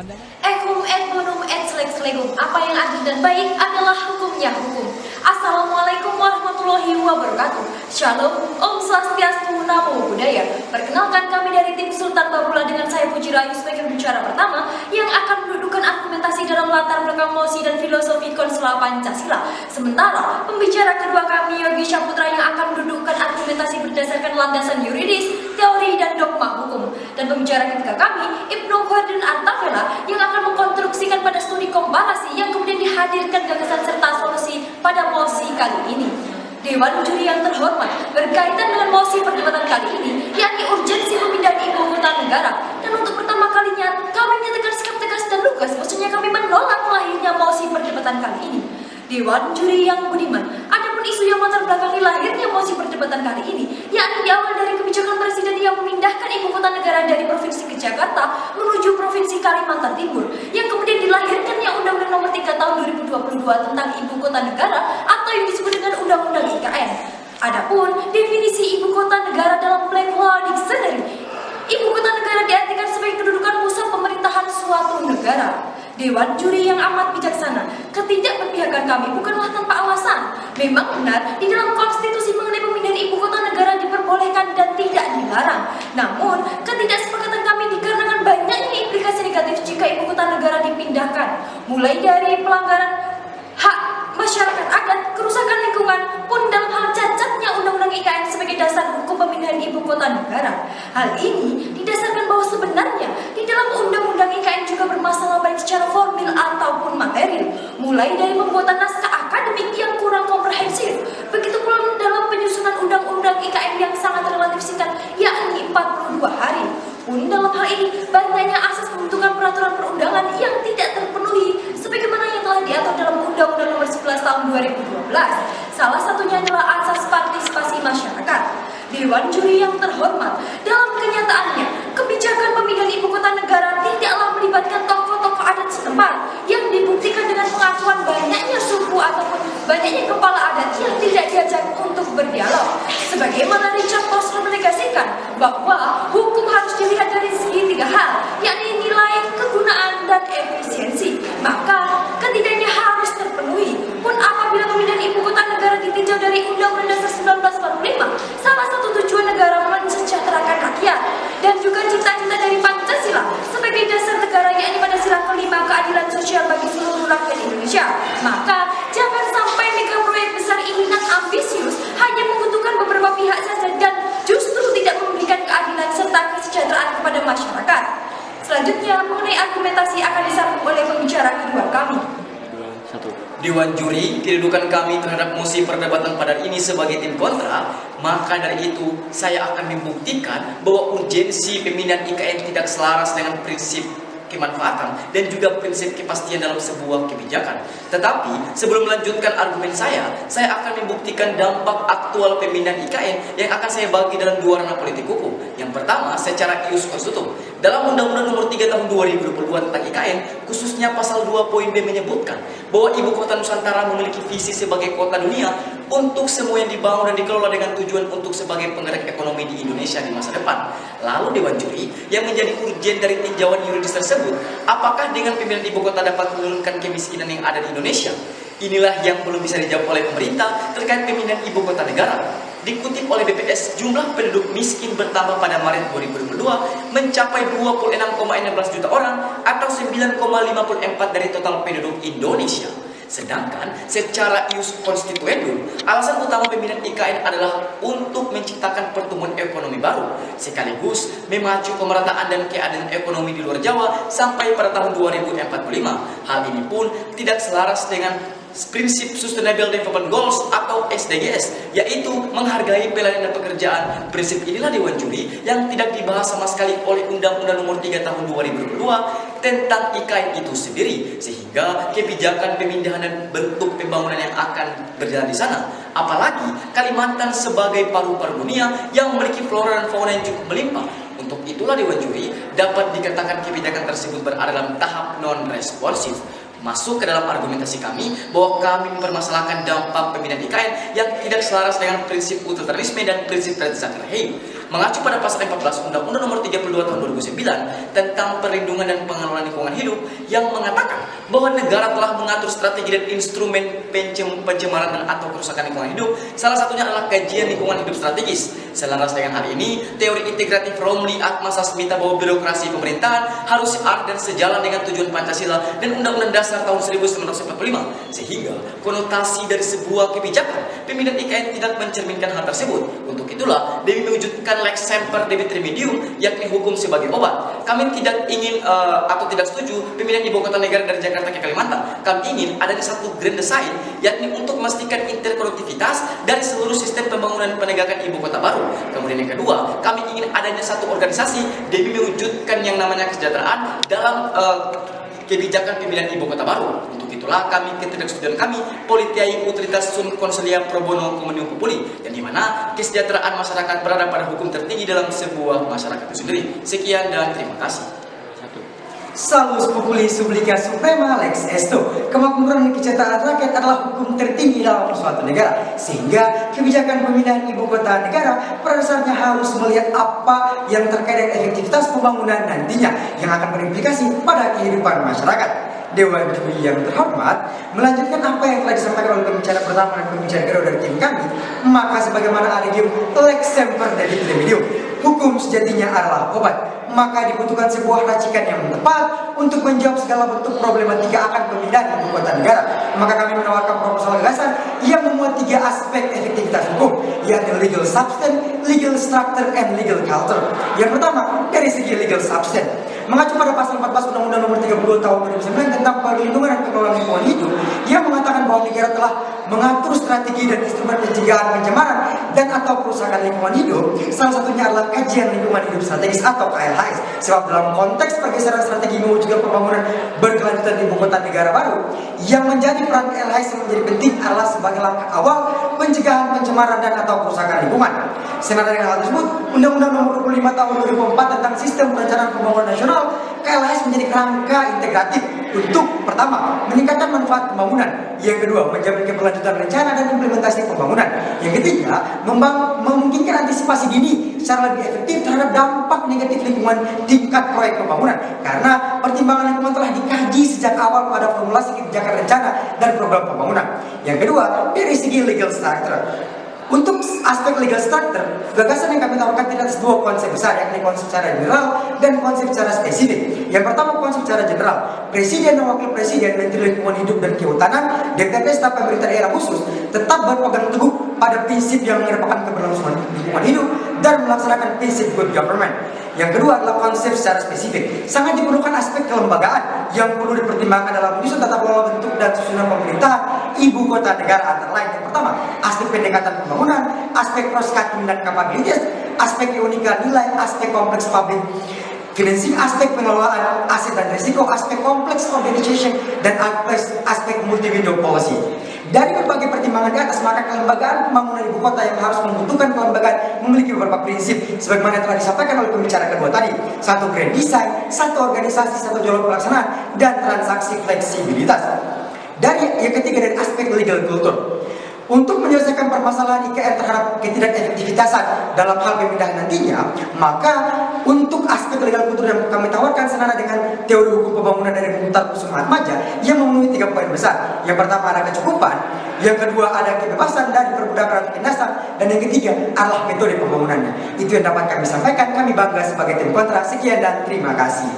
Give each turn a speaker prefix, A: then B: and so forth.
A: pemandangan.
B: Ekum et bonum et selek selegum. Apa yang adil dan baik adalah hukumnya hukum. Assalamualaikum warahmatullahi wabarakatuh. Shalom, Om Swastiastu, Namo Buddhaya. Perkenalkan, kami dari tim Sultan Babula dengan saya Puji Rayu sebagai pembicara pertama yang akan mendudukkan argumentasi dalam latar belakang mosi dan filosofi konsela Pancasila. Sementara pembicara kedua kami Yogi Syaputra yang akan mendudukkan argumentasi berdasarkan landasan yuridis, teori dan dogma hukum. Dan pembicara ketiga kami Ibnu Khaldun Artavela yang akan mengkonstruksikan pada studi komparasi yang kemudian dihadirkan gagasan serta solusi pada mosi kali ini. Dewan juri yang terhormat, berkaitan dengan mosi perdebatan kali ini, yakni urgensi pemindahan ibu kota negara. Dan untuk pertama kalinya, kami menyatakan sikap tegas dan lugas, maksudnya kami menolak lahirnya mosi perdebatan kali ini. Dewan juri yang budiman, adapun isu yang latar belakangi lahirnya mosi perdebatan kali ini, yakni diawal dari kebijakan presiden yang memindahkan ibu kota negara dari provinsi ke Jakarta menuju provinsi Kalimantan Timur, yang kemudian dilahirkannya Undang-Undang Nomor 3 Tahun 2022 tentang Ibu Kota Negara atau yang disebut dengan Undang-Undang IKN. Adapun definisi ibu kota negara dalam Black Law Dictionary, ibu kota negara diartikan sebagai kedudukan pusat pemerintahan suatu negara. Dewan juri yang amat bijaksana, ketidakberpihakan kami bukanlah tanpa alasan. Memang benar, di dalam konstitusi mengenai pemindahan ibu kota negara diperbolehkan dan tidak dilarang. Namun, ketidaksepakatan kami dikarenakan banyaknya implikasi negatif jika ibu kota negara dipindahkan. Mulai dari pelanggaran hak masyarakat adat, kerusakan lingkungan, pun dalam hal cacatnya Undang-Undang IKN sebagai dasar hukum pemindahan ibu kota negara. Hal ini didasarkan bahwa sebenarnya di dalam Undang-Undang IKN juga bermasalah baik secara formil ataupun material, mulai dari pembuatan naskah akademik yang kurang komprehensif, begitu pula dalam penyusunan Undang-Undang IKN yang sangat relatif singkat, yakni 42 hari. Pun dalam hal ini banyaknya asas pembentukan peraturan perundangan yang tidak terpenuhi sebagaimana yang telah diatur dalam Undang-Undang Nomor 11 Tahun 2012. Salah satunya adalah asas partisipasi masyarakat. Dewan juri yang terhormat, dalam kenyataannya kebijakan pemindahan ibu kota negara tidaklah melibatkan tokoh-tokoh adat setempat yang dibuktikan dengan pengakuan banyaknya suku ataupun banyaknya kepala adat yang tidak diajak untuk berdialog. Sebagaimana Richard Posner menegasikan bahwa hukum harus dilihat dari segi tiga hal, yakni nilai, kegunaan, dan efisiensi. Maka ketiganya harus terpenuhi. Pun apabila pemindahan ibu kota negara ditinjau dari Undang-Undang Dasar 1945, salah satu tujuan negara mensejahterakan rakyat dan juga cita-cita dari Pancasila sebagai dasar negara, yakni pada sila kelima keadilan sosial bagi seluruh rakyat Indonesia. Maka jangan sampai mega proyek besar ini dan ambisius hanya menguntungkan beberapa pihak saja dan justru tidak memberikan keadilan serta kesejahteraan kepada masyarakat. Selanjutnya mengenai argumentasi akan disambung oleh pembicara kedua kami.
C: Dewan juri, kedudukan kami terhadap mosi perdebatan pada ini sebagai tim kontra, maka dari itu saya akan membuktikan bahwa urgensi pemindahan IKN tidak selaras dengan prinsip kemanfaatan dan juga prinsip kepastian dalam sebuah kebijakan. Tetapi sebelum melanjutkan argumen saya akan membuktikan dampak aktual pemindahan IKN yang akan saya bagi dalam dua ranah politik hukum. Yang pertama, secara ius konstitutum. Dalam Undang-Undang Nomor 3 Tahun 2022 tentang IKN, khususnya pasal 2 poin B menyebutkan bahwa ibu kota Nusantara memiliki visi sebagai kota dunia untuk semua yang dibangun dan dikelola dengan tujuan untuk sebagai penggerak ekonomi di Indonesia di masa depan. Lalu Dewan Juri yang menjadi urgen dari tinjauan yuridis tersebut, apakah dengan pemindahan ibu kota dapat menurunkan kemiskinan yang ada di Indonesia? Inilah yang belum bisa dijawab oleh pemerintah terkait pemindahan ibu kota negara. Dikutip oleh BPS, jumlah penduduk miskin bertambah pada Maret 2022 mencapai 26,16 juta orang atau 9,54 dari total penduduk Indonesia. Sedangkan secara ius constituendum, alasan utama pemindahan IKN adalah untuk menciptakan pertumbuhan ekonomi baru, sekaligus memacu pemerataan dan keadaan ekonomi di luar Jawa sampai pada tahun 2045. Hal ini pun tidak selaras dengan prinsip Sustainable Development Goals atau SDGs, yaitu menghargai pelayanan dan pekerjaan. Prinsip inilah Dewan Juri yang tidak dibahas sama sekali oleh Undang-Undang Nomor 3 Tahun 2022 tentang IKN itu sendiri, sehingga kebijakan pemindahan dan bentuk pembangunan yang akan berjalan di sana. Apalagi Kalimantan sebagai paru-paru dunia yang memiliki flora dan fauna yang cukup melimpah. Untuk itulah Dewan Juri dapat dikatakan kebijakan tersebut berada dalam tahap non-responsif. masuk ke dalam argumentasi kami bahwa kami mempermasalahkan dampak pemindahan IKN yang tidak selaras dengan prinsip utilitarisme dan prinsip transaksional. Mengacu pada pasal 14 Undang-Undang Nomor 32 Tahun 2009 tentang perlindungan dan pengelolaan lingkungan hidup yang mengatakan bahwa negara telah mengatur strategi dan instrumen pencemaran dan atau kerusakan lingkungan hidup. Salah satunya adalah kajian lingkungan hidup strategis. Selaras dengan hal ini, teori integratif Romli Atma Sasmita bahwa birokrasi pemerintahan harus arah dan sejalan dengan tujuan Pancasila dan Undang-Undang Dasar tahun 1945, sehingga konotasi dari sebuah kebijakan pemindahan IKN tidak mencerminkan hal tersebut. Untuk itulah demi mewujudkan lex semper debit remedium, yakni hukum sebagai obat, kami tidak ingin atau tidak setuju pemindahan ibu kota negara dari Jakarta ke Kalimantan. Kami ingin adanya satu grand design, yakni untuk memastikan interkonektivitas dari seluruh sistem pembangunan penegakan ibu kota baru. Kemudian yang kedua, kami ingin adanya satu organisasi demi mewujudkan yang namanya kesejahteraan dalam kebijakan pemindahan ibu kota baru. Untuk itulah kami ketidaksetujuan kami Politiai Utilitas Sun Consilia Pro Bono Communium Populi, yang dimana kesejahteraan masyarakat berada pada hukum tertinggi dalam sebuah masyarakat itu sendiri. Sekian dan terima kasih.
A: Salus populi sublica suprema lex esto. Kemakmuran dan kesejahteraan rakyat adalah hukum tertinggi dalam suatu negara, sehingga kebijakan pemindahan ibu kota negara pada dasarnya harus melihat apa yang terkait dengan efektivitas pembangunan nantinya yang akan berimplikasi pada kehidupan masyarakat. Dewan Juri yang terhormat, melanjutkan apa yang telah disampaikan oleh pembicara pertama dan pembicara kedua dari tim kami, maka sebagaimana adigium lex semper debit remedium, hukum sejatinya adalah obat. Maka dibutuhkan sebuah racikan yang tepat untuk menjawab segala bentuk problematika akan pemindahan ibu kota negara. Maka kami menawarkan proposal gagasan yang memuat 3 aspek efektivitas hukum, yakni legal substance, legal structure, and legal culture. Yang pertama, dari segi legal substance, mengacu pada pasal 14 Undang-Undang Nomor 32 Tahun 2009 tentang perlindungan dan pengelolaan lingkungan hidup, yang mengatakan bahwa negara telah mengatur strategi dan instrumen pencegahan pencemaran dan atau kerusakan lingkungan hidup. Salah satunya adalah kajian lingkungan hidup strategis atau KLHS. Sebab dalam konteks pergeseran strategi mewujudkan pembangunan berkelanjutan ibu kota negara baru, yang menjadi peran KLHS yang menjadi penting adalah sebagai langkah awal pencegahan pencemaran dan atau kerusakan lingkungan. Senada dengan hal tersebut, Undang-Undang Nomor 25 Tahun 2004 tentang Sistem Perencanaan Pembangunan Nasional, KLHS menjadi kerangka integratif untuk pertama, meningkatkan manfaat pembangunan, yang kedua, menjamin keberlanjutan rencana dan implementasi pembangunan, yang ketiga, memungkinkan antisipasi dini secara lebih efektif terhadap dampak negatif lingkungan tingkat proyek pembangunan, karena pertimbangan lingkungan telah dikaji sejak awal pada formulasi kebijakan rencana dan program pembangunan. Yang kedua, dari segi legal structure. Untuk aspek legal structure, gagasan yang kami tawarkan tidak atas 2 konsep besar, yakni konsep secara general dan konsep secara spesifik. Yang pertama, konsep secara general. Presiden dan Wakil Presiden, Menteri Lingkungan Hidup dan Kehutanan, DPP staf pemerintah daerah khusus tetap berpegang teguh pada prinsip yang mengedepankan keberlangsungan lingkungan hidup dan melaksanakan prinsip good government. Yang kedua adalah konsep secara spesifik. Sangat diperlukan aspek kelembagaan yang perlu dipertimbangkan dalam menyusun tata kelola bentuk dan susunan pemerintahan ibu kota negara, antara lain. Yang pertama, aspek pendekatan pembangunan, aspek cross cutting dan kapabilitas, aspek keunikan nilai, aspek kompleks public financing, aspek pengelolaan aset dan risiko, aspek kompleks organization, dan aspek multi-window policy. Dari berbagai pertimbangan di atas, maka kelembagaan pembangunan ibu kota yang harus membutuhkan kelembagaan memiliki beberapa prinsip, sebagaimana telah disampaikan oleh pembicara kedua tadi. 1 grand design, 1 organisasi, 1 jalur pelaksanaan, dan transaksi fleksibilitas. Dari yang ketiga, dari aspek legal culture. Untuk menyelesaikan permasalahan IKN terhadap ketidakefektivitasan dalam hal pemindahan nantinya, maka untuk aspek legal kultur yang kami tawarkan senada dengan teori hukum pembangunan dari Muhtar Kusumaatmadja yang memenuhi 3 poin besar. Yang pertama ada kecukupan, yang kedua ada kebebasan dari perbudakan atau penindasan, dan yang ketiga adalah metode pembangunannya. Itu yang dapat kami sampaikan. Kami bangga sebagai tim kontra. Sekian dan terima kasih.